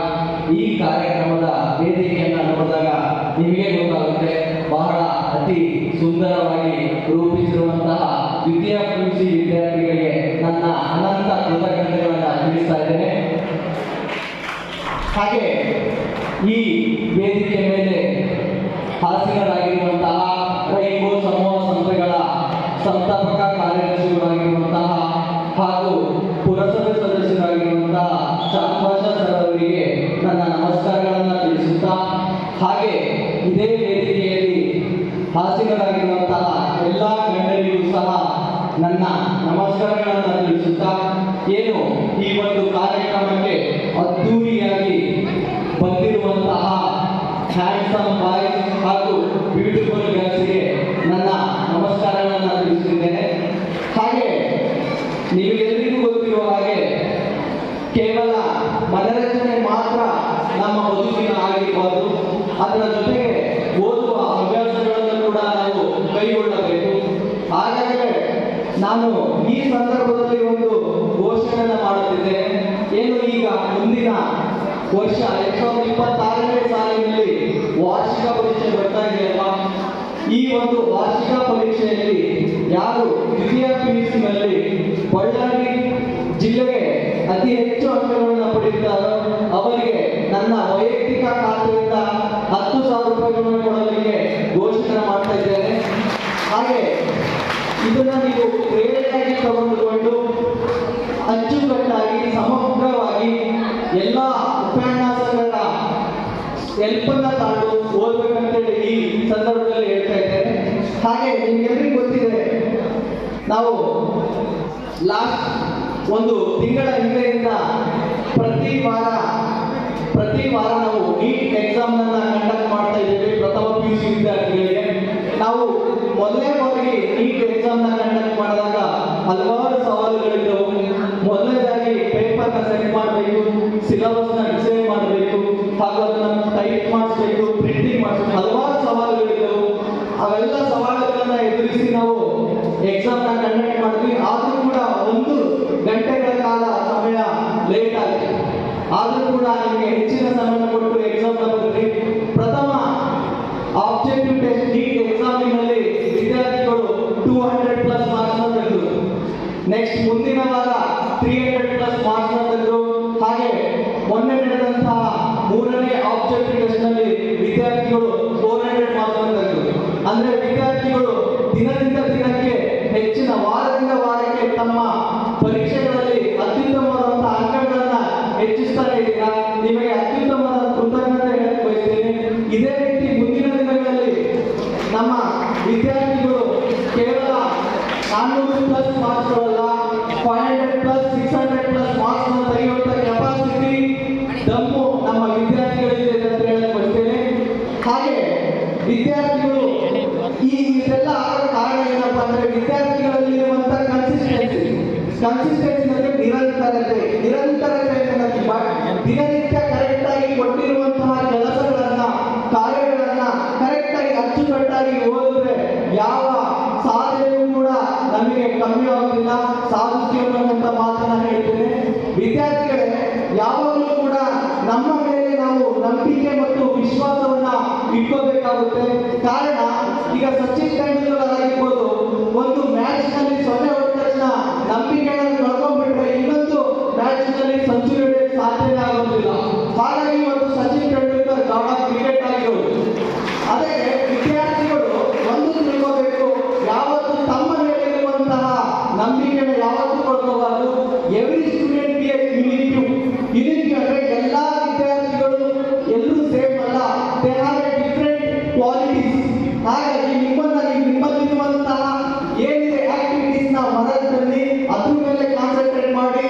ಈ ಕಾರ್ಯಕ್ರಮದ ವೇದಿಕೆಯನ್ನು ನೋಡಿದಾಗ ನಿಮಗೆ ಗೊತ್ತಾಗುತ್ತೆ, ಬಹಳ ಅತಿ ಸುಂದರವಾಗಿ ರೂಪಿಸಿರುವಂತಹ ದ್ವಿತೀಯ PUC ವಿದ್ಯಾರ್ಥಿಗಳಿಗೆ ನನ್ನ ಅನಂತ ಕೃತಜ್ಞತೆಗಳನ್ನು ತಿಳಿಸ್ತಾ ಇದ್ದೇನೆ. ಹಾಗೆ ಈ ವೇದಿಕೆ ಮೇಲೆ ಹಾಸನರಾಗಿರುವಂತಹ ರೈನ್ಬೋ ಸಮೂಹ ಸಂಸ್ಥೆಗಳ ಸಂಸ್ಥಾಪಕ ಕಾರ್ಯದರ್ಶಿಗಳಾಗಿರುವಂತಹ ಹಾಗೂ ಪುರಸಭೆ ಸದಸ್ಯರಾಗಿರುವಂತಹ ಚಾಂದ್ವಾಶ ಸರ್ ಅವರಿಗೆ ನನ್ನ ನಮಸ್ಕಾರಗಳನ್ನು ತಿಳಿಸುತ್ತಾ, ಹಾಗೆ ಇದೇ ವೇದಿಕೆಯಲ್ಲಿ ಹಾಸನರಾಗಿರುವಂತಹ ಎಲ್ಲ ಗಣ್ಯರಿಗೂ ಸಹ ನನ್ನ ನಮಸ್ಕಾರಗಳನ್ನು ತಿಳಿಸುತ್ತಾ ಏನು ಈ ಒಂದು ಕಾರ್ಯಕ್ರಮಕ್ಕೆ ಅದ್ದೂರಿಯಾಗಿ ಬಂದಿರುವಂತಹ ಹ್ಯಾಂಡ್ಸಮ್ ಬಾಯ್ಸ್ ಹಾಗೂ ಬ್ಯೂಟಿಫುಲ್ ಗರ್ಲ್ಸ್ಗೆ ನನ್ನ ನಮಸ್ಕಾರಗಳನ್ನು ತಿಳಿಸುತ್ತಿದ್ದೇನೆ. ಹಾಗೆ ನಿಮಗೆಲ್ಲರಿಗೂ ಗೊತ್ತಿರುವ ಹಾಗೆ ಕೇವಲ ಮನರಂಜನೆ ಮಾತ್ರ ನಮ್ಮ ಬದುಕಿನ ಆಗಿರಬಾರದು, ಅದರ ಜೊತೆಗೆ ಓದುವ ಅಭ್ಯಾಸಗಳನ್ನು ಕೂಡ ನಾವು ಕೈಗೊಳ್ಳಬೇಕು. ಹಾಗಾದರೆ ನಾನು ಈ ಸಂದರ್ಭದಲ್ಲಿ ಒಂದು ಘೋಷಣೆಯನ್ನು ಮಾಡುತ್ತಿದ್ದೇನೆ. ಏನು ಈಗ ಮುಂದಿನ ವರ್ಷ 2026ನೇ ಸಾಲಿನಲ್ಲಿ ವಾರ್ಷಿಕ ಪರೀಕ್ಷೆ ಬರ್ತಾ ಇದೆಯಲ್ವಾ, ಈ ಒಂದು ವಾರ್ಷಿಕ ಪರೀಕ್ಷೆಯಲ್ಲಿ ಯಾರು ದ್ವಿತೀಯ PUC-ನಲ್ಲಿ ಬಳ್ಳಾರಿ ಜಿಲ್ಲೆಗೆ ಅತಿ ಹೆಚ್ಚು ಅಂಕಗಳನ್ನು ಪಡೆಯುತ್ತಾರೋ ಅವರಿಗೆ ನನ್ನ ವೈಯಕ್ತಿಕ ಖಾತೆಯಿಂದ 10,000 ರೂಪಾಯಿಗಳನ್ನು ಕೊಡಲಿಕ್ಕೆ ಘೋಷಣೆ ಮಾಡ್ತಾ ಇದ್ದೇನೆ. ಹಾಗೆ ಇದನ್ನ ನೀವು ಪ್ರೇರಣೆಯಾಗಿ ತಗೊಂಡುಕೊಂಡು ಅಚ್ಚುಕಟ್ಟಾಗಿ ಸಮಗ್ರವಾಗಿ ಎಲ್ಲ ಉಪನ್ಯಾಸಗಳ ಹೆಲ್ಪನ್ನ ತಾಂಡು ಓದಬೇಕಂತೇಳಿ ಈ ಸಂದರ್ಭದಲ್ಲಿ ಹೇಳ್ತಾ ಇದ್ದೇನೆ. ಹಾಗೆ ನಿಮ್ಗೆಲ್ಲರಿಗೂ ಗೊತ್ತಿದೆ, ನಾವು ಲಾಸ್ಟ್ ಒಂದು ತಿಂಗಳ ಹಿಂದೆಯಿಂದ ಪ್ರತಿ ವಾರ ನಾವು ನೀಟ್ ಎಕ್ಸಾಮ್ ಕಂಡಕ್ಟ್ ಮಾಡ್ತಾ ಇದ್ದೇವೆ. ಪ್ರಥಮ PUC ವಿದ್ಯಾರ್ಥಿಗಳಿಗೆ ನಾವು ಮೊದಲನೇ ಬಾರಿಗೆ ನೀಟ್ ಎಕ್ಸಾಮ್ ಕಂಡಕ್ಟ್ ಮಾಡಿದಾಗ ಹಲವಾರು ಸವಾಲುಗಳಿದ್ದವು. ಮೊದಲನೇದಾಗಿ ಪೇಪರ್ನ ಸೆಟ್ ಮಾಡಬೇಕು, ಸಿಲೆಬಸ್ನ ಡಿಸೈನ್ ಮಾಡಬೇಕು, ಹಾಗೂ ಅದನ್ನು ಟೈಪ್ ಮಾಡಿಸ್ಬೇಕು, ಪ್ರಿಂಟಿಂಗ್ ಮಾಡಿಸ್ಬೇಕು, ಹಲವಾರು ಸವಾಲುಗಳಿದ್ದವು. ಅವೆಲ್ಲ ಸವಾಲುಗಳನ್ನ ಎದುರಿಸಿ ನಾವು ಎಕ್ಸಾಮ್ನ ಕಂಡಕ್ಟ್ ಮಾಡಿದ್ವಿ. ಆದರೂ ಕೂಡ 1 ಗಂಟೆಗಳ ಕಾಲ ಸಮಯ ಲೇಟ್ ಆಗಿದೆ. ಆದರೂ ಕೂಡ ನಿಮಗೆ ಹೆಚ್ಚಿನ ಸಮಯ ಕೊಟ್ಟು ಎಕ್ಸಾಮ್ ಬರೆದ್ರಿ. ಪ್ರಥಮ ಆಬ್ಜೆಕ್ಟಿವ್ ಟೆಸ್ಟ್ ನೀಟ್ ಎಕ್ಸಾಮಿನಲ್ಲಿ ವಿದ್ಯಾರ್ಥಿಗಳು 200+ ಮಾರ್ಕ್ಸ್ ತೆಗೆದರು. ನೆಕ್ಸ್ಟ್ ಮುಂದಿನ ವಾರ 300+ ಮಾರ್ಕ್ಸ್ ತೆಗೆದರು. ಹಾಗೆ ಮೊನ್ನೆ ನಡೆದಂತಹ 3ನೇ ಆಬ್ಜೆಕ್ಟಿವ್ ಟೆಸ್ಟ್ ನಲ್ಲಿ ವಿದ್ಯಾರ್ಥಿಗಳು 400 ಮಾರ್ಕ್ಸ್ ತೆಗೆದರು. ಅಂದ್ರೆ ವಿದ್ಯಾರ್ಥಿಗಳು ದಿನದಿಂದ ದಿನಕ್ಕೆ ಹೆಚ್ಚಿನ ವಾರದಿಂದ ವಾರಕ್ಕೆ ತಮ್ಮ ಪರೀಕ್ಷೆಗಳಲ್ಲಿ ಅತ್ಯುತ್ತಮವಾದಂತಹ ಅಂಕಗಳನ್ನ ಹೆಚ್ಚಿಸ್ತಾನೆ ಇದ್ದೀರಾ. ನಿಮಗೆ ಅತ್ಯುತ್ತಮವಾದ ಕೃತಜ್ಞತೆ ಹೇಳಕ್ ಬಯಸ್ತೇನೆ. ಇದೇ ರೀತಿ ಮುಂದಿನ ದಿನಗಳಲ್ಲಿ ನಮ್ಮ ವಿದ್ಯಾರ್ಥಿಗಳು ಕೇವಲ 400+ ಮಾರ್ಕ್ಸ್ಗಳಲ್ಲ, 500+, 600+ ಮಾರ್ಕ್ಸ್ ತೆಗೆಯುವಂತ ಕೆಪಾಸಿಟಿ ದಮ್ಮು ನಮ್ಮ ವಿದ್ಯಾರ್ಥಿಗಳಿದೆ ಅಂತ ಹೇಳಕ್ ಬಯಸ್ತೇನೆ. ಹಾಗೆ ವಿದ್ಯಾರ್ಥಿಗಳು ಇದೆಲ್ಲ ಆಗೋ ಕಾರಣ ಏನಪ್ಪ ಅಂದ್ರೆ ವಿದ್ಯಾರ್ಥಿಗಳಲ್ಲಿ ಇರುವಂತ ಕನ್ಸಿಸ್ಟೆನ್ಸಿ ಅಂದ್ರೆ ನಿರಂತರತೆ ದಿನನಿತ್ಯ ಕರೆಕ್ಟ್ ಆಗಿ ಕೊಟ್ಟಿರುವಂತಹ ಕೆಲಸಗಳನ್ನ ಕಾರ್ಯಗಳನ್ನ ಕರೆಕ್ಟ್ ಆಗಿ ಅಚ್ಚುಕಟ್ಟಾಗಿ ಓದಿದ್ರೆ ಯಾವ ಸಾಧನೆಯೂ ಕೂಡ ನಮಗೆ ಕಮ್ಮಿ ಆಗುತ್ತಿಲ್ಲ, ಸಾಧಿಸ್ತೀವಿ ಅನ್ನುವಂತ ಮಾತನ್ನ ಹೇಳ್ತೇನೆ. ವಿದ್ಯಾರ್ಥಿಗಳೇ, ಯಾವಾಗಲೂ ಕೂಡ ನಮ್ಮ ಮೇಲೆ ನಾವು ನಂಬಿಕೆ ಮತ್ತು ವಿಶ್ವಾಸವನ್ನ ಇಟ್ಕೋಬೇಕಾಗುತ್ತೆ. ಕಾರಣ ಈಗ ಸಚಿನ್ ತೆಂಡೂಲ್ಕರ್ ಆಗಿರ್ಬೋದು, ಒಂದು ಮ್ಯಾಚ್ ನಲ್ಲಿ 0 ಹೊಡೆದ ತಕ್ಷಣ ನಂಬಿಕೆಯನ್ನು ಕಳ್ಕೊಂಡ್ಬಿಟ್ರೆ ಇನ್ನೊಂದು ಮ್ಯಾಚ್ ನಲ್ಲಿ ಸೆಂಚುರಿ ಹೊಡೆಯಕ್ಕೆ ಸಾಧ್ಯನೇ ಆಗೋದಿಲ್ಲ. ಹಾಗಾಗಿ ಇವತ್ತು ಸಚಿನ್ ತೆಂಡೂಲ್ಕರ್ ಗಾಢ ಕ್ರಿಕೆಟ್ ಆಗಿರೋದು. ಅದೇ ವಿದ್ಯಾರ್ಥಿಗಳು ಒಂದು ತಿಳ್ಕೋಬೇಕು, ಯಾವತ್ತು ತಮ್ಮ ಮೇಲೆ ಇರುವಂತಹ ನಂಬಿಕೆಯನ್ನು ಯಾವತ್ತೂ ಕಳ್ಕೋಬಾರದು. ಎವ್ರಿ ಸ್ಟೂಡೆಂಟ್ ಬಿ ಯುನಿಕ್ ಅಂದ್ರೆ ಎಲ್ಲಾ ವಿದ್ಯಾರ್ಥಿಗಳು ಎಲ್ಲರೂ ಸೇಮ್ ಅಲ್ಲ, they have A different qualities. ಹಾಗಾಗಿ ನಿಮ್ಮಲ್ಲಿರುವಂತಹ ಏನಿದೆ ಆಕ್ಟಿವಿಟೀಸ್ ನ ಮನದಲ್ಲಿ ಅದ್ರ ಮೇಲೆ ಕಾನ್ಸಂಟ್ರೇಟ್ ಮಾಡಿ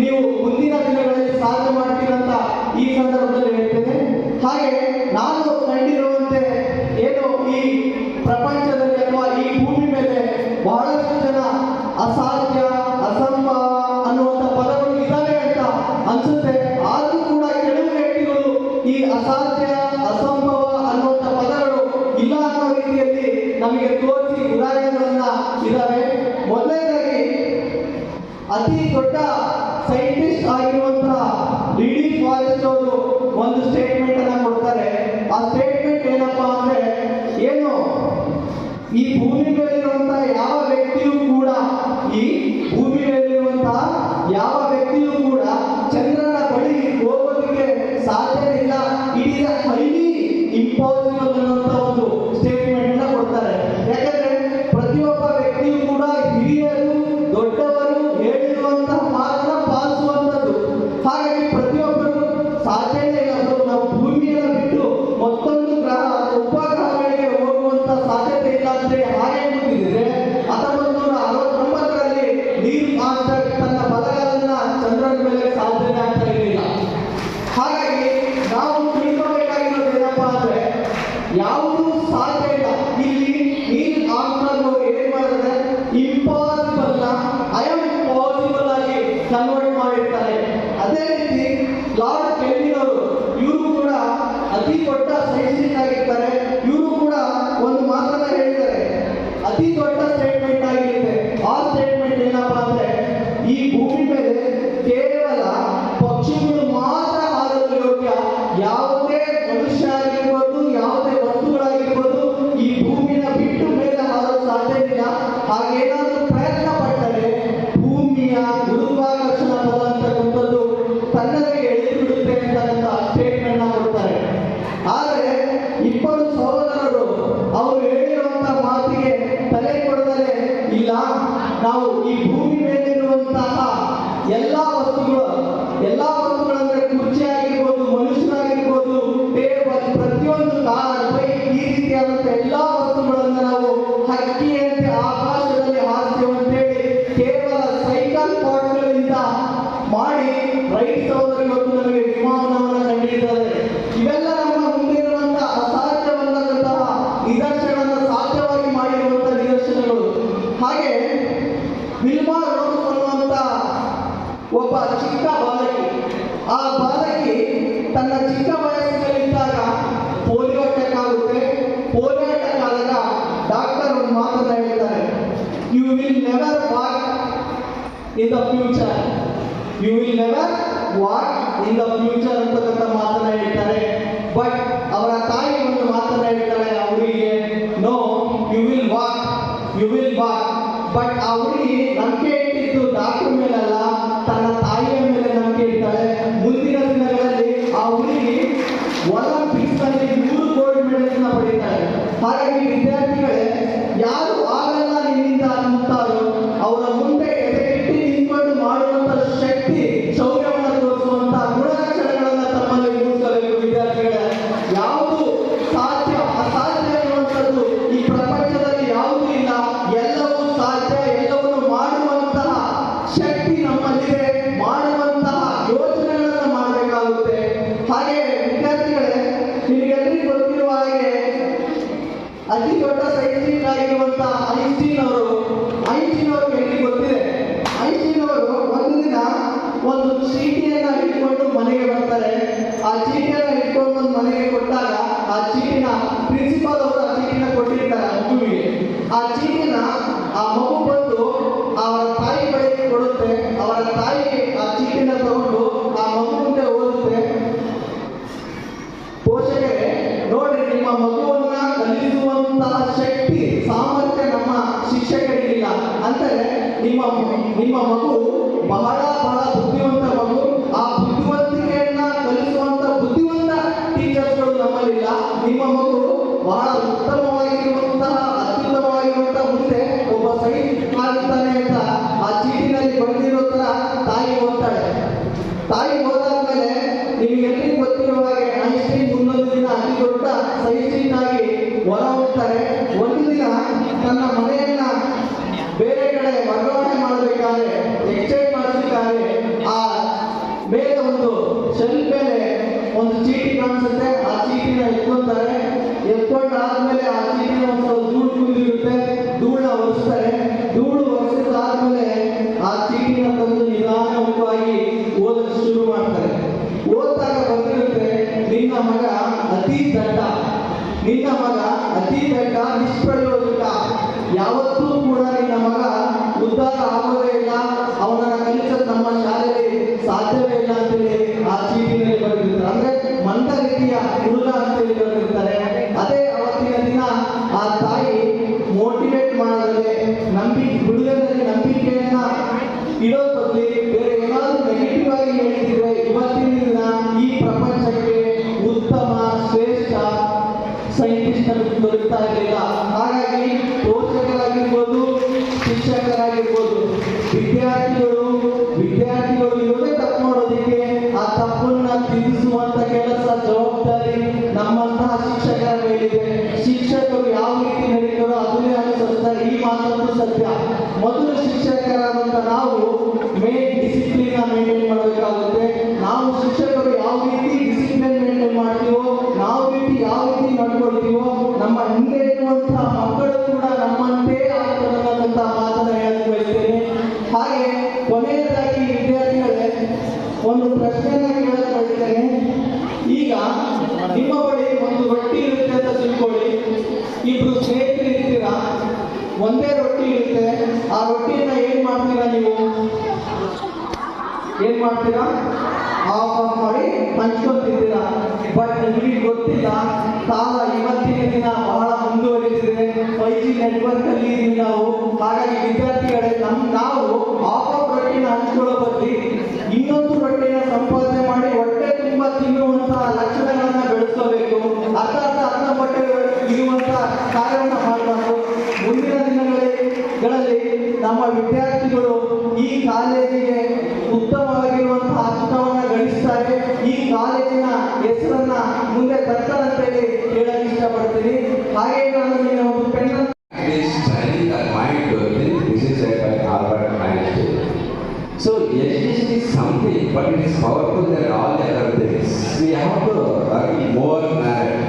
ನೀವು ಮುಂದಿನ ದಿನಗಳಲ್ಲಿ ಸಾಧನೆ ಮಾಡ್ತೀರಂತ ಈ ಸಂದರ್ಭದಲ್ಲಿ ಹೇಳ್ತೇನೆ. ಹಾಗೆ ನಾನು ಕಂಡಿರುವಂತೆ ಏನು ಈ ಪ್ರಪಂಚದಲ್ಲಿ ಅಥವಾ ಈ ಭೂಮಿ ಮೇಲೆ ಬಹಳಷ್ಟು ಜನ ಅಸಾಧ್ಯ, ಅಸಂಭವ ಅನ್ನುವಂಥ ಪದಗಳು ಇದ್ದಾವೆ ಅಂತ ಅನ್ಸುತ್ತೆ. ಆದರೂ ಕೂಡ ಕೆಲವು ವ್ಯಕ್ತಿಗಳು ಈ ಅಸಾಧ್ಯ, ಅಸಂಭವ ಅನ್ನುವಂಥ ಪದಗಳು ಇಲ್ಲ ಅನ್ನೋ ರೀತಿಯಲ್ಲಿ ನಮಗೆ ತೋರಿಸಿ ಉದಾಹರಣೆಗಳನ್ನ ಇದ್ದಾವೆ. ಮೊದಲನೇದಾಗಿ ಅತಿ ದೊಡ್ಡ ಸೈಂಟಿಸ್ಟ್ ಆಗಿರುವಂತಹ ಡಿ ಫಾರೆಸ್ಟ್ ಅವರು ಒಂದು ಸ್ಟೇಟ್ಮೆಂಟ್ ಅನ್ನ ಕೊಡ್ತಾರೆ. ಆ ಸ್ಟೇಟ್ಮೆಂಟ್ ಏನಪ್ಪಾ ಅಂದ್ರೆ, ಏನು ಈ ಭೂಮಿ ಮೇಲಿರುವಂತಹ ಯಾವ ವ್ಯಕ್ತಿಯೂ ಕೂಡ ಚಂದ್ರನ ಬಳಿ ಹೋಗೋದಕ್ಕೆ ಸಾಧ್ಯ ಇಲ್ಲ. ಇಟ್ ಈಸ್ ಹೈಲಿ ಇಂಪಾಸಿಬಲ್ ಅನ್ನುವಂತ ಒಂದು ಸ್ಟೇಟ್ಮೆಂಟ್ ಕೊಡ್ತಾರೆ. ಯಾಕಂದ್ರೆ ಪ್ರತಿಯೊಬ್ಬ ವ್ಯಕ್ತಿಯೂ ಕೂಡ ಹಿರಿಯರು ದೊಡ್ಡವರು ಹೇಳಿರುವಂತಹ ಮಾತನ್ನ ಪಾಲಿಸುವಂಥದ್ದು. ಹಾಗಾಗಿ ಪ್ರತಿಯೊಬ್ಬರು ಸಾಧ್ಯನೇ ಇಲ್ಲ. ನಾವು ಭೂಮಿಯನ್ನು ಬಿಟ್ಟು ಮತ್ತೊಂದು ಉಪಗ್ರಹಗಳಿಗೆ ಹೋಗುವಂತ ಸಾಧ್ಯತೆ ಇಲ್ಲ ಅಂತ ಹಾಗೆ ಗೊತ್ತಿದೆ. 1969ರಲ್ಲಿ ತನ್ನ ಚಿಕ್ಕ ವಯಸ್ಸಿನಲ್ಲಿದ್ದಾಗ ಪೋಲಿಯೋ ಅಟ್ಯಾಕ್ ಆಗುತ್ತೆ. ಪೋಲಿಯೋ ಅಟ್ಯಾಕ್ ಆದಾಗ ಡಾಕ್ಟರ್ ಒಂದು ಮಾತನ್ನ ಹೇಳ್ತಾರೆ, you will never walk in the future, you will never walk in the future ಅಂತಕ್ಕಂಥ ಮಾತನ್ನ ಹೇಳ್ತಾರೆ. ಬಟ್ ಅವರ ತಾಯಿ ಒಂದು ಮಾತನ್ನ ಹೇಳ್ತಾಳೆ ಅವರಿಗೆ, no you will walk, you will walk. But ಆ ಹುಡುಗಿ ನಂಬಿಕೆ ಇಟ್ಟಿದ್ದು ಡಾಕ್ಟರ್ ಮೇಲಲ್ಲ, ತನ್ನ ತಾಯಿಯ ಮೇಲೆ ನಂಬಿಕೆ ಇಡ್ತಾಳೆ. ಮುಂದಿನ ದಿನಗಳಲ್ಲಿ ಆ ಹುಡುಗಿ ಒಲಿಂಪಿಕ್ಸ್ ನಲ್ಲಿ 3 ಗೋಲ್ಡ್ ಮೆಡಲ್ಸ್ ನ ಪಡೀತಾಳೆ. ಹಾಗಾಗಿ ವಿದ್ಯಾರ್ಥಿಗಳೇ, ಯಾರು ಆಗಲ್ಲ ನಿನ್ನಿಂದ ಅಂತಾರೋ ಅವರ ಮುಂದೆ ಎದೆಗಿಟ್ಟು ನಿಂತ್ಕೊಂಡು ಮಾಡುವಂತ ಶಕ್ತಿ, ಶೌರ್ಯವನ್ನು ತೋರಿಸುವಂತ ಗುಣಲಕ್ಷಣಗಳನ್ನ ತಮ್ಮಲ್ಲಿ ಮೂಡಿಸಬೇಕು ವಿದ್ಯಾರ್ಥಿಗಳೇ. ಯಾವುದು ಸಾಧ್ಯ ಅಸಾಧ್ಯ ಅನ್ನುವಂಥದ್ದು ಈ ಪ್ರಪಂಚದಲ್ಲಿ ಯಾವುದೂ ಇಲ್ಲ. ಎಲ್ಲವೂ ಸಾಧ್ಯ, ಎಲ್ಲವನ್ನು ಮಾಡುವಂತಹ ಶಕ್ತಿ ನಮ್ಮಲ್ಲಿದೆ. ಮಾಡುವಂತಹ ಯೋಚನೆಗಳನ್ನು ಮಾಡಬೇಕಾಗುತ್ತೆ. ಹಾಗೆ ವಿದ್ಯಾರ್ಥಿಗಳೇ, ನಿಮಗೆಲ್ಲರಿಗೂ ಗೊತ್ತಿರುವ ಹಾಗೆ ಅತಿ ದೊಡ್ಡ ಸೈಂಟಿಸ್ಟ್ ಆಗಿರುವಂತಹ ಐನ್ಸ್ಟೀನ್ ಅವರು ಎಲ್ಲಿ ಗೊತ್ತಿದೆ. ಐನ್ಸ್ಟೀನ್ ಅವರು ಒಂದು ದಿನ ಒಂದು ಚೀಟಿಯನ್ನ ಇಟ್ಕೊಂಡು ಮನೆಗೆ ಬರ್ತಾರೆ. ಆ ಚೀಟಿಯನ್ನ ಇಟ್ಕೊಂಡು ಒಂದು ಮನೆಗೆ ಕೊಟ್ಟಾಗ ಆ ಚೀಟಿನ ಪ್ರಿನ್ಸಿಪಾಲ್ ಅವರು ಆ ಚೀಟಿನ ಕೊಟ್ಟಿರ್ತಾರೆ ಮಗುವಿಗೆ. ಆ ಚೀಟಿನ ಆ ಮಗು ಬಂದು ಅವರ ತಾಯಿ ಬಳಿಗೆ ಕೊಡುತ್ತೆ. ಅವರ ತಾಯಿ ಆ ಚೀಟಿನ ತಗೊಂಡು ಆ ಮಗು ಮುಂದೆ ಓದುತ್ತೆ, ಪೋಷಕರೇ ನೋಡ್ರಿ, ನಿಮ್ಮ ಮಗುವನ್ನ ಕಲಿಸುವಂತಹ ಶಕ್ತಿ, ಸಾಮರ್ಥ್ಯ ನಮ್ಮ ಶಿಕ್ಷಕರಿಗಿಲ್ಲ. ಅಂದರೆ ನಿಮ್ಮ ಮಗು ಬಹಳ ಬುದ್ಧಿವಂತ ಮಗು. ಆ ಬುದ್ಧಿವಂತಿಕೆಯನ್ನ ಕಲಿಸುವಂತ ಬುದ್ಧಿವಂತ ಟೀಚರ್ಸ್ಗಳು ನಮ್ಮಲ್ಲಿಲ್ಲ. ನಿಮ್ಮ ಮಗು ಬಹಳ ಉತ್ತಮವಾಗಿರುವಂತಹ, ಅತ್ಯುತ್ತಮವಾಗಿರುವಂತಹ ಮುಂದೆ ಒಬ್ಬ ಸೈಂಟಿಸ್ಟ್ ಆಗುತ್ತಾನೆ ಅಂತ ಆ ಚೀಟಿನಲ್ಲಿ ಬರೆದಿರೋ ತರ ತಾಯಿ ಓದ್ತಾಳೆ. ತಾಯಿ ಓದಾದ್ಮೇಲೆ ನಿಮಗೆಲ್ಲರಿಗೂ ಗೊತ್ತಿರುವ ಹಾಗೆ ಐನ್ಸ್ಟೀನ್ ಮುಂದೊಂದು ದಿನ ಅತಿ ದೊಡ್ಡ ಸೈಂಟಿಸ್ಟ್ ಆಗಿ ಹೊರ ಹೋಗ್ತಾರೆ. ಒಂದು ದಿನ ತನ್ನ ಮನೆಯನ್ನ ಬೇರೆ ಕಡೆ ವರ್ಗಾವಣೆ ಮಾಡಬೇಕಾದ್ರೆ, ಎಕ್ಸ್ಚೇಂಜ್ ಮಾಡಬೇಕಾದ್ರೆ ಆ ಮೇಲೆ ಒಂದು ಶೆಲ್ಫ್ ಮೇಲೆ ಒಂದು ಚೀಟಿ ಕಾಣಿಸುತ್ತೆ. ಆ ಚೀಟಿನ ಎತ್ಕೊಂಡಾದ್ಮೇಲೆ ಆ ಚೀಟಿನ ಒಂದು ಧೂಳು ಕುಂದಿರುತ್ತೆ. ಧೂಳನ್ನ ಒರೆಸ್ತಾರೆ. ಧೂಳು ಒರೆಸಿದಾದ್ಮೇಲೆ ಆ ಚೀಟಿನ ತಂದು ನಿಧಾನವಾಗಿ ಓದಕ್ಕೆ ಶುರು ಮಾಡ್ತಾರೆ. ಓದ್ದಾಗ ಬಂದಿರುತ್ತೆ, ನಿನ್ನ ಮಗ ಅತಿ ದಡ್ಡ, ನಿನ್ನ ಮಗ ಅತಿ ದಡ್ಡ, ನಿಷ್ಪ್ರಯೋಜಕ, ಯಾವತ್ತೂ ಕೂಡ ನಿನ್ನ ಮಗ ಉದ್ಧಾರ ಆಗೋದೇ ಇಲ್ಲ, ಅವನನ್ನ ಕಲಿಸೋದು ನಮ್ಮ ಶಾಲೆಯಲ್ಲಿ ಸಾಧ್ಯವೇ ಇಲ್ಲ ಅಂತೇಳಿ ಆ ಚೀಟಿನಲ್ಲಿ ಬರೆದಿರ್ತಾರೆ. ಅಂದ್ರೆ ಮಂದ ರೀತಿಯ ಹುಡುಗ ಅಂತೇಳಿ ಬರೆದಿರ್ತಾರೆ. ಅದೇ ಅವತ್ತಿನ ದಿನ ಆ ತಾಯಿ ಮೋಟಿವೇಟ್ ಮಾಡೋದ್ರೆ, ಹುಡುಗರಲ್ಲಿ ನಂಬಿಕೆಯನ್ನ ಇಡೋ ಬದಲಿ ಬೇರೆ ಏನಾದರೂ ನೆಗೆಟಿವ್ ಆಗಿ ಹೇಳಿದ್ರೆ ಇವತ್ತಿನ ದಿನ ಈ ಪ್ರಪಂಚಕ್ಕೆ ಉತ್ತಮ ಶ್ರೇಷ್ಠ ಸೈಂಟಿಸ್ಟ್ ದೊರಕ್ತಾ ಇರಲಿಲ್ಲ. ಹಾಗಾಗಿ ಪೋಷಕರಾಗಿರ್ಬೋದು, ಶಿಕ್ಷಕರಾಗಿರ್ಬೋದು, ವಿದ್ಯಾರ್ಥಿಗಳು ಇವರೇ ತಪ್ಪು ಮಾಡೋದಕ್ಕೆ ಆ ತಪ್ಪನ್ನ ತಿದ್ದಿಸುವಂತ ಕೆಲಸ, ಜವಾಬ್ದಾರಿ ನಮ್ಮಂತಹ ಶಿಕ್ಷಕರ ಮೇಲಿದೆ. ಶಿಕ್ಷಕರು ಯಾವ ರೀತಿ ನಡೀತಾರೋ ಅದನ್ನೇ ಅನುಸರಿಸ್ತಾರೆ. ಈ ಮಾತಂತೂ ಸತ್ಯ. ಮೊದಲು ಶಿಕ್ಷಕರಾದಂತ ನಾವು ಡಿಸಿಪ್ಲಿನ್ ಮೇಂಟೈನ್ ಮಾಡಬೇಕಾಗುತ್ತೆ. ನಾವು ಶಿಕ್ಷಕರು ಯಾವ ರೀತಿ ಡಿಸಿಪ್ಲಿನ್ ಮೇಂಟೈನ್ ಮಾಡ್ತೀವೋ, ಯಾವ ರೀತಿ ನಡ್ಕೊಳ್ತೀವೋ, ನಮ್ಮ ಹಿಂದೆ ಇರುವಂತಹ ಮಕ್ಕಳು ಕೂಡ ನಮ್ಮಂತೆ ಆಗ್ತಕ್ಕಂಥ ಮಾತನ್ನ ಹೇಳಕ್ಕೆ ಬಯಸ್ತೇನೆ. ಹಾಗೆ ಕೊನೆಯದಾಗಿ ವಿದ್ಯಾರ್ಥಿಗಳೇ, ಒಂದು ಪ್ರಶ್ನೆಯನ್ನ ಕೇಳಕ್ಕೆ ಬಯಸ್ತೇನೆ. ಈಗ ನಿಮ್ಮ ಬಳಿ ಒಂದು ರೊಟ್ಟಿ ಇರುತ್ತೆ ಅಂತ ತಿಳ್ಕೊಳ್ಳಿ. ಇಬ್ರು ಸ್ನೇಹಿತರು ಇರ್ತೀರಾ, ಒಂದೇ ರೊಟ್ಟಿ ಇರುತ್ತೆ. ಆ ರೊಟ್ಟಿಯನ್ನ ಏನ್ ಮಾಡ್ತೀರಾ? ನೀವು ಏನ್ ಮಾಡ್ತೀರಾ? ಆಫ್ ಮಾಡಿ ಹಂಚ್ಕೊತಿದ್ದೀರಾ. ಬಟ್ ನಿಮಗೆ ಗೊತ್ತಿಲ್ಲ, ಕಾಲ ಇವತ್ತಿನ ದಿನ ಬಹಳ ಮುಂದುವರಿದಿದೆ. 5G ನೆಟ್ವರ್ಕ್ ಅಲ್ಲಿ ಇದೀವಿ ನಾವು. ಹಾಗಾಗಿ ವಿದ್ಯಾರ್ಥಿಗಳೇ, ನಾವು ಆಫ್ ರೊಟ್ಟಿನ ಹಂಚ್ಕೊಳ್ಳೋ ಬದಲಿ ಇನ್ನೊಂದು ರೊಟ್ಟಿನ ಸಂಪಾದನೆ ಮಾಡಿ ಹೊಟ್ಟೆ ತುಂಬಾ ತಿನ್ನುವಂತಹ ಲಕ್ಷಣಗಳನ್ನ ಬೆಳೆಸಬೇಕು. ಅರ್ಧ ಹೊಟ್ಟೆ ಇರುವಂತಹ ಕಾರ್ಯವನ್ನು ಮಾಡಬಾರ್ದು. ಮುಂದಿನ ದಿನಗಳಲ್ಲಿ ನಮ್ಮ ವಿದ್ಯಾರ್ಥಿಗಳು ಈ ಕಾಲೇಜಿಗೆ ಉತ್ತಮವಾಗಿರುವಂತಹ ಅರ್ಥವನ್ನು ಗಳಿಸ್ತಾರೆ. ಈ ಕಾಲೇಜಿನ ಹೆಸರನ್ನ ಮುಂದೆ ತರ್ತಾರಂತೇಳಿ ಹೇಳಕ್ಕೆ ಇಷ್ಟಪಡ್ತೀನಿ. ಹಾಗೆ ನಾನು ಒಂದು pen So education is something, but it is powerful than all the other things. We have to earn more knowledge.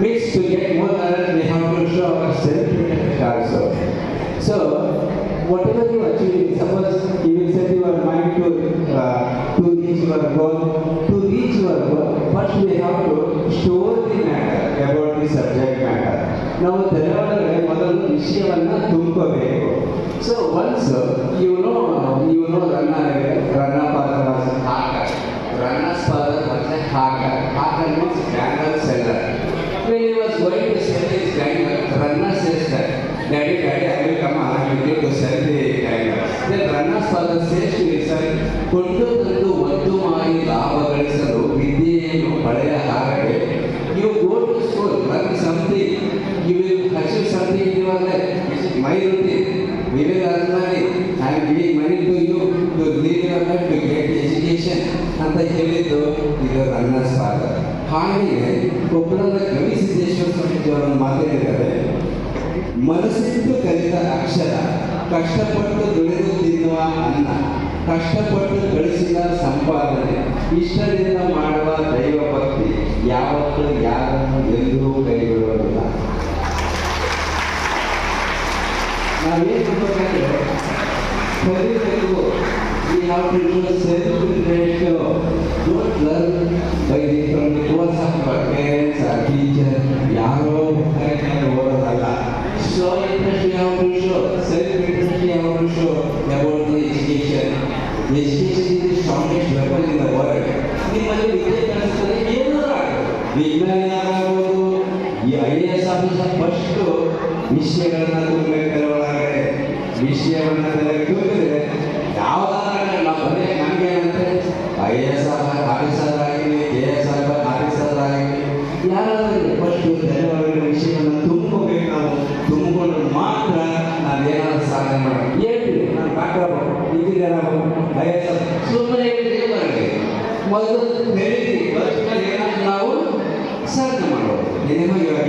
Means to get more knowledge, we have to show our self-reliance also. So whatever you achieve, suppose you will set your mind to reach your goal, the subject matter. ನಾವು ತಲೆಯೊಳಗೆ ಮೊದಲು ವಿಷಯವನ್ನು ತುಂಬಿಕೋಬೇಕು. So once you know Ranna father was hawker. Ranna's father was a hacker. Hacker means bangle seller. When he was going to sell his bangle, Ranna says that, Daddy, I will come along with you to sell the bangle. Then Ranna's father says to his son, ಕೊಂಡು ತಂದು ಒತ್ತು ಮಾಡಿ ಲಾಭ ಗಳಿಸಲು ವಿದ್ಯೆಯನ್ನು ಪಡೆಯ ಹಾಗೆ you go to school, learn something, you will achieve something in your life. This is my routine. We will earn money. I am giving money to you to live your life, to get education. ಅಂತ ಹೇಳಿದ್ದು ಇದು runners father. ಹಾಗೆಯೇ ಕೊಪ್ಪಳದ ಕವಿ ಸಿದ್ದೇಶ್ವರ ಸ್ವಾಮೀಜಿಯವರನ್ನು ಮಾತಾಡಿದ್ದಾರೆ. ಮನಸ್ಸಿಟ್ಟು ಕಲಿತ ಅಕ್ಷರ, ಕಷ್ಟಪಟ್ಟು ದುಡಿದು ತಿನ್ನುವ ಅನ್ನ, ಕಷ್ಟಪಟ್ಟು ಗಳಿಸಿದ ಸಂಪಾದನೆ, ಇಷ್ಟದಿಂದ ಮಾಡುವ ದೈವ ಭಕ್ತಿ ಯಾವತ್ತೂ ಯಾರನ್ನು ಎಂದೂ ಕೈಗೊಳ್ಳುವುದಿಲ್ಲ. ನಾವೇನು ಮಾಡಬೇಕಂದ್ರೆ ಕಲಿಬೇಕು. We have to do self-reflection. Don't learn from the course of our parents or teachers. ಯಾರೋ ಕರೆಕ್ಟಾಗಿ ಓದೋದಲ್ಲ. So interest you have to show. Self-interest you have to show about the education. Education is the strongest weapon in the world. ನಿಮ್ಮಲ್ಲಿ ವಿದ್ಯೆ ಕಲಿಸಿದರೆ ಏನಾದರೂ ಆಗ್ಬೋದು. ವಿಜ್ಞಾನಿ ಆಗಬಹುದು. ಈ IAS officer first ವಿಷಯಗಳನ್ನ ತುಂಬಬೇಕಾದ್ರೆ ಒಳಗಡೆ ವಿಷಯವನ್ನು ತುಂಬಿದ್ರೆ ಯಾವುದಾದ್ರೂ ನಾವು ಬರೀ ನಮಗೆ ಏನಂದ್ರೆ IAS ಆಫೀಸರ್ ಆಗಿರಲಿ, KS ಆಫೀಸರ್ ಆಗಿರಲಿ, ಯಾರಾದರೂ ಫಸ್ಟು ಜನವರ ವಿಷಯವನ್ನು ತುಂಬಿಕೋಬೇಕು. ನಾವು ತುಂಬಿಕೊಂಡು ಮಾತ್ರ ನಾವೇನಾದ್ರೂ ಸಾಧನೆ ಮಾಡಬೇಕು. ಹೇಳ್ತೀವಿ ನಾನು ಡಾಕ್ಟರ್ ಆಗಬೇಕು, ಇಂಜಿನಿಯರ್ ಆಗಬೇಕು, IAS ಸುಮ್ಮನೆ ಬರಲಿ ಮೊದಲು ಕಲಿತೀವಿ. ಬದುಕಿನಲ್ಲಿ ಏನಾದರೂ ನಾವು ಸಾಧನೆ ಮಾಡ್ಬೋದು. ಏನೇನೋ ಇವಾಗ